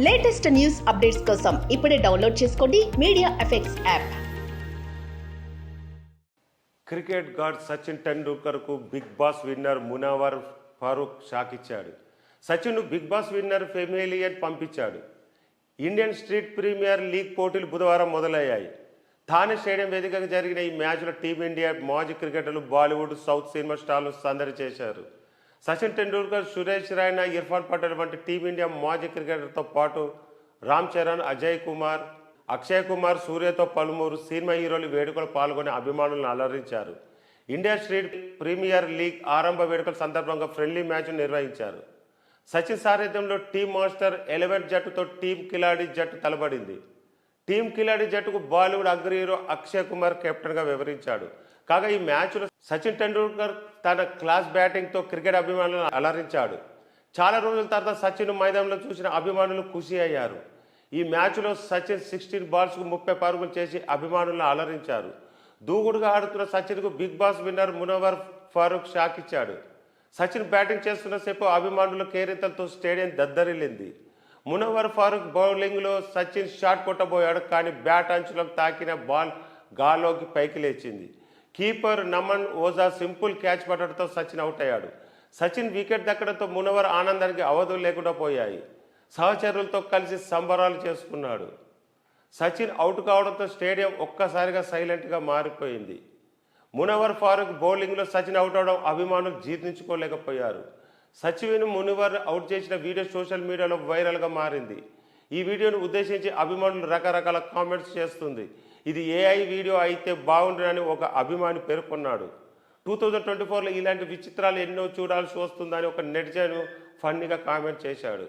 Latest news updates కోసం ఇప్పుడే download చేసుకోండి media effects app. Cricket god Sachin టెండూల్కర్కు Bigg Boss winner Munawar Faruqui shock ఇచ్చాడు. సచిన్ను బిగ్ బాస్ విన్నర్ ఫెమిలియన్ పంపించాడు. ఇండియన్ స్ట్రీట్ ప్రీమియర్ లీగ్ పోటీలు బుధవారం మొదలయ్యాయి. థానే స్టేడియం వేదికగా జరిగిన ఈ మ్యాచ్లో టీమిండియా మాజీ క్రికెటర్లు బాలీవుడ్, సౌత్ సినిమా స్టార్లు సందడి చేశారు. సచిన్ టెండూల్కర్, సురేష్ రైనా, ఇర్ఫాన్ పటేల్ వంటి టీమిండియా మాజీ క్రికెటర్తో పాటు రామ్ చరణ్, అజయ్ కుమార్, అక్షయ్ కుమార్, సూర్యతో పలువురు సినిమా హీరోలు వేడుకలు పాల్గొని అభిమానులను అలరించారు. ఇండియా స్ట్రీట్ ప్రీమియర్ లీగ్ ఆరంభ వేడుకల సందర్భంగా ఫ్రెండ్లీ మ్యాచ్ నిర్వహించారు. సచిన్ సారథ్యంలో టీమ్ మాస్టర్ 11 జట్టుతో టీమ్ కిలాడి జట్టు తలబడింది. టీమ్ కిలాడి జట్టుకు బాలీవుడ్ అగ్ర హీరో అక్షయ్ కుమార్ కెప్టెన్గా వ్యవహరించాడు. కాగా ఈ మ్యాచ్లో సచిన్ టెండూల్కర్ తన క్లాస్ బ్యాటింగ్తో క్రికెట్ అభిమానులను అలరించాడు. చాలా రోజుల తర్వాత సచిన్ మైదానంలో చూసిన అభిమానులు ఖుషి అయ్యారు. ఈ మ్యాచ్లో సచిన్ 16 బాల్స్కు 30 పరుగులు చేసి అభిమానులను అలరించారు. దూకుడుగా ఆడుతున్న సచిన్కు Bigg Boss winner Munawar Faruqui shock ఇచ్చాడు. సచిన్ బ్యాటింగ్ చేస్తున్న సేపు అభిమానుల కేరింతలతో స్టేడియం దద్దరిల్లింది. మునవర్ ఫారూక్ బౌలింగ్లో సచిన్ షాట్ కొట్టబోయాడు, కానీ బ్యాట్ అంచులకు తాకిన బాల్ గాల్లోకి పైకి లేచింది. Keeper Naman Ojha simple catch పట్టడంతో సచిన్ అవుట్ అయ్యాడు. సచిన్ వికెట్ దక్కడంతో మునవర్ ఆనందానికి అవధులు లేకుండా పోయాయి. సహచరులతో కలిసి సంబరాలు చేసుకున్నాడు. సచిన్ అవుట్ కావడంతో స్టేడియం ఒక్కసారిగా సైలెంట్గా మారిపోయింది. మునవర్ ఫారూక్ బౌలింగ్లో సచిన్ అవుట్ అవడం అభిమానులు జీర్ణించుకోలేకపోయారు. సచిన్ మునవర్ అవుట్ చేసిన వీడియో సోషల్ మీడియాలో వైరల్గా మారింది. ఈ వీడియోను ఉద్దేశించి అభిమానులు రకరకాల కామెంట్స్ చేస్తుంది. ఇది ఏఐ వీడియో అయితే బాగుంటుందని ఒక అభిమాని పేర్కొన్నాడు. 2024లో ఇలాంటి విచిత్రాలు ఎన్నో చూడాల్సి వస్తుందని ఒక నెటిజన్ ఫన్నీగా కామెంట్ చేశాడు.